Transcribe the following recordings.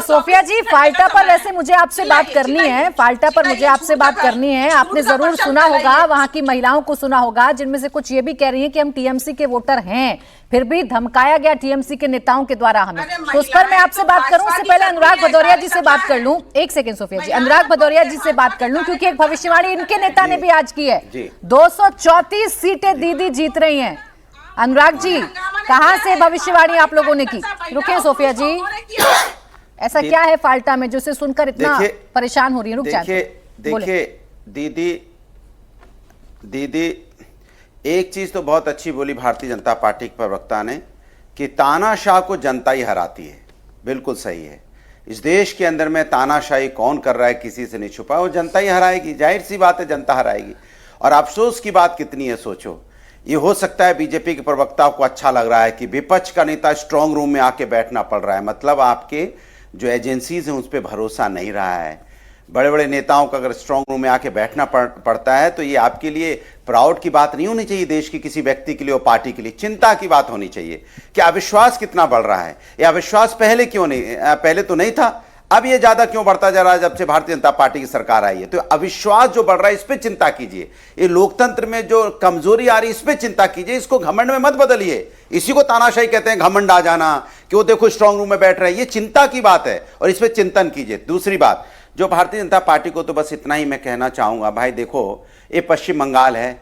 Sophia जी, फाल्टा पर वैसे मुझे आपसे बात करनी है, फाल्टा पर मुझे आपसे बात करनी है। आपने जरूर सुना होगा, वहां की महिलाओं को सुना होगा, जिनमें से कुछ ये भी कह रही हैं कि हम टीएमसी के वोटर हैं, फिर भी धमकाया गया टीएमसी के नेताओं के द्वारा हमें। तो उस पर मैं आपसे बात करूं, उससे पहले अनुराग भदौरिया जी से बात कर लूं। एक सेकंड सोफिया जी, अनुराग भदौरिया जी से बात कर लूं, क्योंकि एक भविष्यवाणी इनके नेता ने भी आज की है। 234 सीटें दीदी जीत रही हैं। अनुराग जी, कहां से भविष्यवाणी आप लोगों ने की? रुकिए सोफिया जी, ऐसा क्या है फाल्टा में जो से सुनकर इतना परेशान हो रही है? रुक जाइए। देखिए दीदी एक चीज तो बहुत अच्छी बोली भारतीय जनता पार्टी के प्रवक्ता ने कि तानाशाह को जनता ही हराती है। बिल्कुल सही है। इस देश के अंदर में तानाशाही कौन कर रहा है किसी से नहीं छुपा, वो जनता ही हराएगी। जाहिर सी बात है, जनता हराएगी। और अफसोस की बात कितनी है सोचो। ये हो सकता है बीजेपी के प्रवक्ता को अच्छा लग रहा है कि विपक्ष का नेता स्ट्रांग रूम में आके बैठना पड़ रहा है, मतलब आपके जो एजेंसीज हैं उस पर भरोसा नहीं रहा है। बड़े बड़े नेताओं का अगर स्ट्रांग रूम में आके बैठना पड़ता है तो ये आपके लिए प्राउड की बात नहीं होनी चाहिए, देश की किसी व्यक्ति के लिए और पार्टी के लिए चिंता की बात होनी चाहिए कि अविश्वास कितना बढ़ रहा है। ये अविश्वास पहले क्यों नहीं, पहले तो नहीं था, अब ये ज्यादा क्यों बढ़ता जा रहा है जब से भारतीय जनता पार्टी की सरकार आई है। तो अविश्वास जो बढ़ रहा है इस पे चिंता कीजिए। ये लोकतंत्र में जो कमजोरी आ रही है इस पे चिंता कीजिए, इसको घमंड में मत बदलिए। इसी को तानाशाही कहते हैं, घमंड आ जाना कि वो देखो स्ट्रांग रूम में बैठ रहे हैं। ये चिंता की बात है और इस पे चिंतन कीजिए। दूसरी बात, जो भारतीय जनता पार्टी को तो बस इतना ही मैं कहना चाहूंगा, भाई देखो ये पश्चिम बंगाल है,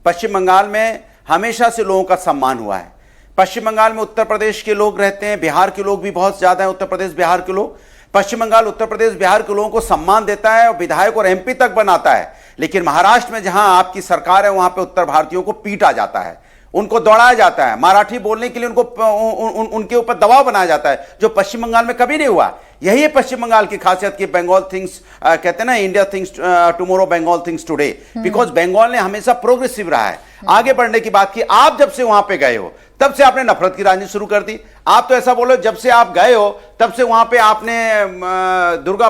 पश्चिम बंगाल में हमेशा से लोगों का सम्मान हुआ है। पश्चिम बंगाल में उत्तर प्रदेश के लोग रहते हैं, बिहार के लोग भी बहुत ज्यादा है, उत्तर प्रदेश बिहार के लोग। पश्चिम बंगाल उत्तर प्रदेश बिहार के लोगों को सम्मान देता है और विधायक और एमपी तक बनाता है। लेकिन महाराष्ट्र में जहां आपकी सरकार है वहां पे उत्तर भारतीयों को पीटा जाता है, उनको दौड़ाया जाता है, मराठी बोलने के लिए उनके ऊपर दबाव बनाया जाता है, जो पश्चिम बंगाल में कभी नहीं हुआ। यही है पश्चिम बंगाल की खासियत की बंगाल थिंग्स कहते हैं ना, India thinks tomorrow, Bengal thinks today, because Bengal ने हमेशा प्रोग्रेसिव रहा है, आगे बढ़ने की बात की। आप जब से वहां पे गए हो तब से आपने नफरत की राजनीति शुरू कर दी। आप तो ऐसा बोलो जब से आप गए हो तब से वहां पे आपने दुर्गा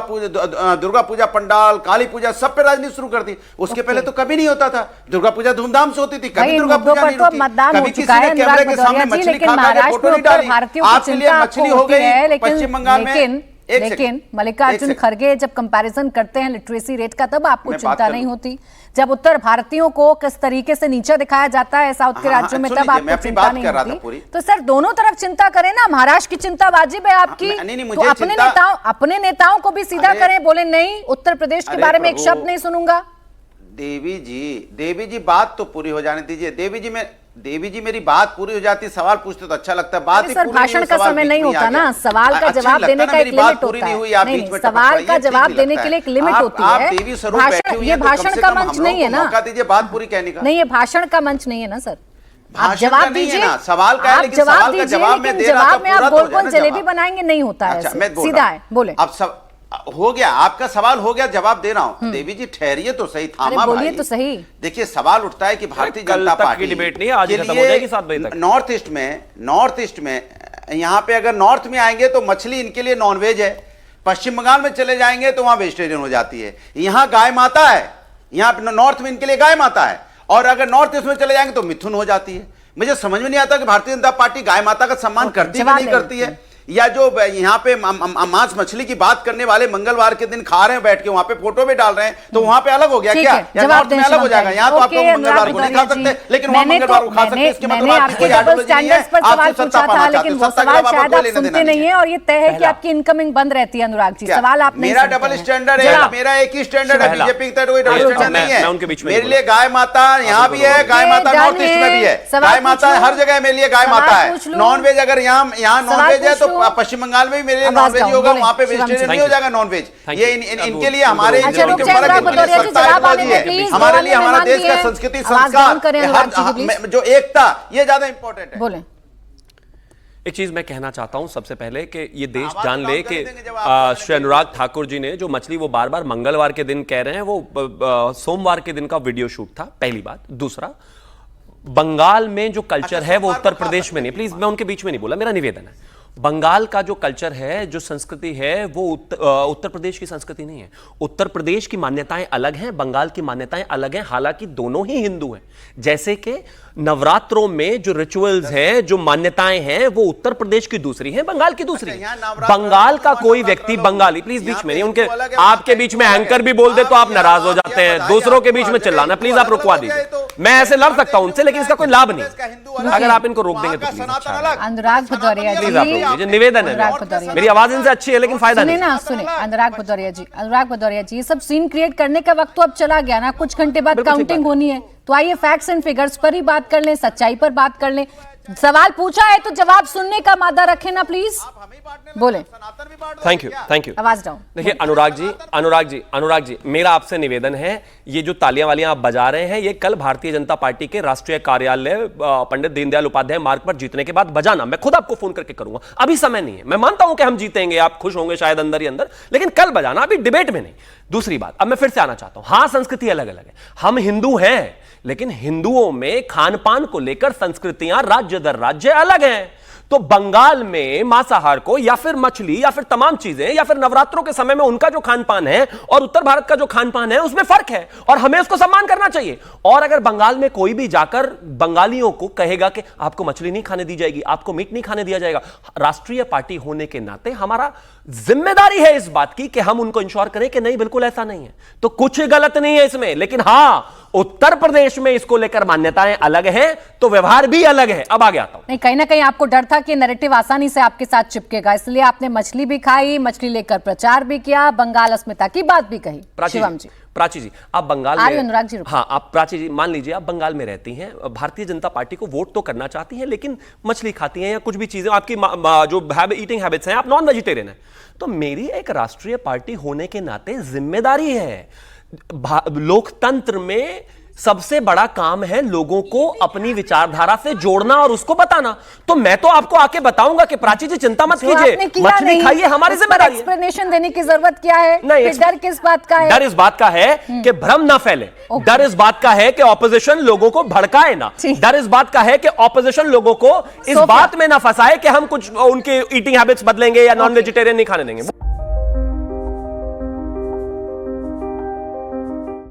पूजा पंडाल, काली पूजा सब पे राजनीति शुरू कर दी। उसके पहले तो कभी नहीं होता था। दुर्गा पूजा धूमधाम से होती थी, कभी दुर्गा पूजा नहीं रुकी, कभी किसी ने कैमरे के सामने मछली खा खा के फोटो नहीं डाली। आपके लिए मछली हो गई पश्चिम बंगाल में। लेकिन मल्लिकार्जुन खड़गे जब कंपैरिजन करते हैं लिटरेसी रेट का, तब आपको चिंता नहीं होती? जब उत्तर भारतीयों को किस तरीके से नीचे दिखाया जाता है साउथ के राज्यों में, तब आपको चिंता नहीं होती? तो सर दोनों तरफ चिंता करें ना। महाराष्ट्र की चिंता वाजिब है आपकी, तो अपने नेताओं को भी सीधा करें, बोले नहीं उत्तर प्रदेश के बारे में एक शब्द नहीं सुनूंगा। देवी जी बात तो पूरी हो जाने दीजिए। देवी जी मेरी बात पूरी हो जाती, सवाल पूछते तो अच्छा लगता है। बात सर भाषण का समय नहीं होता ना, सवाल का जवाब देने का एक लिमिट होता है। नहीं, सवाल का जवाब देने के लिए एक लिमिट होती है। ये भाषण का मंच नहीं है ना, दीजिए बात पूरी कहने का। नहीं, ये भाषण का मंच नहीं है ना सर। आप जवाब दीजिए ना, सवाल का है, लेकिन सवाल का जवाब में दे रहा था, जवाब में आप गोल गोल जलेबी बनाएंगे नहीं होता है, सीधा है। बोले अब सब हो गया, आपका सवाल हो गया, जवाब दे रहा हूं। देवी जी ठहरिए तो सही, थामा बोलिए तो सही। देखिए सवाल उठता है कि भारतीय जनता पार्टी की डिबेट नहीं है, आज खत्म हो जाएगी 7 बजे तक। नॉर्थ ईस्ट में यहां पे अगर नॉर्थ में आएंगे तो मछली इनके लिए नॉनवेज है, पश्चिम बंगाल में चले जाएंगे तो वहां वेजिटेरियन हो जाती है। यहां गाय माता है, यहां नॉर्थ में इनके लिए गाय माता है, और अगर नॉर्थ ईस्ट में चले जाएंगे तो मिथुन हो जाती है। मुझे समझ में नहीं आता कि भारतीय जनता पार्टी गाय माता का सम्मान करती है कि नहीं करती है, या जो यहाँ पे मांस मछली की बात करने वाले मंगलवार के दिन खा रहे हैं बैठ के, वहां पे फोटो भी डाल रहे हैं, तो वहां पे अलग हो गया क्या? या नॉर्थ में अलग हो जाएगा? यहाँ तो आप लोग मंगलवार को नहीं खा सकते, लेकिन वहां मंगलवार को खा सकते। इसके मतलब आपको डबल स्टैंडर्ड्स पर सवाल पूछा था, लेकिन वो सवाल शायद आप सुनते नहीं है, और ये तय है कि आपकी इनकमिंग बंद रहती है। अनुराग जी, सवाल आप मेरा डबल स्टैंडर्ड है, मेरा एक ही स्टैंडर्ड है, बीजेपी की तरह कोई डबल स्टैंडर्ड नहीं है। मेरे लिए गाय माता यहाँ भी है, गाय माता नॉर्थ ईस्ट में भी है, गाय माता हर जगह मेरे लिए गाय माता है। नॉनवेज अगर यहाँ नॉनवेज है तो पश्चिम बंगाल में मेरे लिए नॉनवेज ही होगा, वहां पे वेजिटेरियन नहीं हो जाएगा नॉनवेज। ये इनके लिए हमारे हमारे लिए हमारा देश का संस्कृति संस्कार जो एकता, ये ज्यादा इंपॉर्टेंट है। बोले एक चीज मैं कहना चाहता हूं सबसे पहले कि ये देश जान ले कि श्री अनुराग ठाकुर जी ने जो मछली वो बार बार मंगलवार के दिन कह रहे हैं, वो सोमवार के दिन का वीडियो शूट था, पहली बात। दूसरा, बंगाल में जो कल्चर है वो उत्तर प्रदेश में नहीं, प्लीज मैं उनके बीच में नहीं बोला, मेरा निवेदन है, बंगाल का जो कल्चर है, जो संस्कृति है, वो उत्तर प्रदेश की संस्कृति नहीं है। उत्तर प्रदेश की मान्यताएं अलग हैं, बंगाल की मान्यताएं अलग हैं, हालांकि दोनों ही हिंदू हैं। जैसे कि नवरात्रों में जो रिचुअल्स हैं, जो मान्यताएं हैं, वो उत्तर प्रदेश की दूसरी है, बंगाल की दूसरी है। बंगाल का कोई व्यक्ति, बंगाली, प्लीज बीच में नहीं, उनके आपके बीच में एंकर भी बोल दे तो आप नाराज हो जाते हैं। दूसरों के बीच में चिल्लाना प्लीज आप रुकवा दीजिए। मैं ऐसे लड़ सकता हूं उनसे, लेकिन इसका कोई लाभ नहीं। अगर आप इनको रोक देंगे तो प्लीज। अनुराग भदौरिया प्लीज आप रोक दीजिए, निवेदन है। मेरी आवाज इनसे अच्छी है लेकिन फायदा नहीं। सुने अनुराग भदौरिया जी, ये सब सीन क्रिएट करने का वक्त तो अब चला गया ना, कुछ घंटे बाद काउंटिंग होनी है, तो आइए फैक्ट्स एंड फिगर्स पर ही बात कर लें, सच्चाई पर बात कर लें। सवाल पूछा है तो जवाब सुनने का मादा रखें ना प्लीज, बोले। Thank you. आवाज डाउन। देखिए अनुराग जी, मेरा आपसे निवेदन है, ये जो तालियां वालियां आप बजा रहे हैं, ये कल भारतीय जनता पार्टी के राष्ट्रीय कार्यालय पंडित दीनदयाल उपाध्याय मार्ग पर जीतने के बाद बजाना। मैं खुद आपको फोन करके करूंगा, अभी समय नहीं है। मैं मानता हूं कि हम जीतेंगे, आप खुश होंगे शायद अंदर ही अंदर, लेकिन कल बजाना, अभी डिबेट में नहीं। दूसरी बात, अब मैं फिर से आना चाहता हूं, हां संस्कृति अलग अलग है, हम हिंदू हैं, लेकिन हिंदुओं में खान पान को लेकर संस्कृतियां राज्य दर राज्य अलग हैं। तो बंगाल में मांसाहार को या फिर मछली या फिर तमाम चीजें या फिर नवरात्रों के समय में उनका जो खान पान है और उत्तर भारत का जो खान पान है उसमें फर्क है और हमें उसको सम्मान करना चाहिए। और अगर बंगाल में कोई भी जाकर बंगालियों को कहेगा कि आपको मछली नहीं खाने दी जाएगी, आपको मीट नहीं खाने दिया जाएगा, राष्ट्रीय पार्टी होने के नाते हमारा जिम्मेदारी है इस बात की कि हम उनको इंश्योर करें कि नहीं बिल्कुल ऐसा नहीं है। तो कुछ गलत नहीं है इसमें, लेकिन हां उत्तर प्रदेश में इसको लेकर मान्यताएं अलग हैं तो व्यवहार भी अलग है। अब आगे आता हूं। नहीं, कहीं ना कहीं आपको डर था कि नैरेटिव आसानी से आपके साथ चिपकेगा, इसलिए आपने मछली भी खाई, मछली लेकर प्रचार भी किया, बंगाल अस्मिता की बात भी कही। शिवम जी, प्राची जी, आप बंगाल में, अनुराग जी, हाँ आप प्राची जी, मान लीजिए आप बंगाल में रहती हैं, भारतीय जनता पार्टी को वोट तो करना चाहती हैं, लेकिन मछली खाती हैं या कुछ भी चीजें आपकी जो ईटिंग हैबिट्स हैं, आप नॉन वेजिटेरियन हैं। तो मेरी एक राष्ट्रीय पार्टी होने के नाते जिम्मेदारी है। लोकतंत्र में सबसे बड़ा काम है लोगों को अपनी विचारधारा से जोड़ना और उसको बताना। तो मैं तो आपको आके बताऊंगा कि प्राची जी चिंता मत कीजिए, मछली खाइए, हमारी जिम्मेदारी है। एक्सप्लेनेशन देने की जरूरत क्या है? नहीं, डर किस बात का है? डर इस बात का है कि भ्रम ना फैले। डर इस बात का है कि ऑपोजिशन लोगों को भड़काए ना। डर इस बात का है कि ऑपोजिशन लोगों को इस बात में ना फंसाए कि हम कुछ उनके ईटिंग हैबिट्स बदलेंगे या नॉन वेजिटेरियन नहीं खाने देंगे।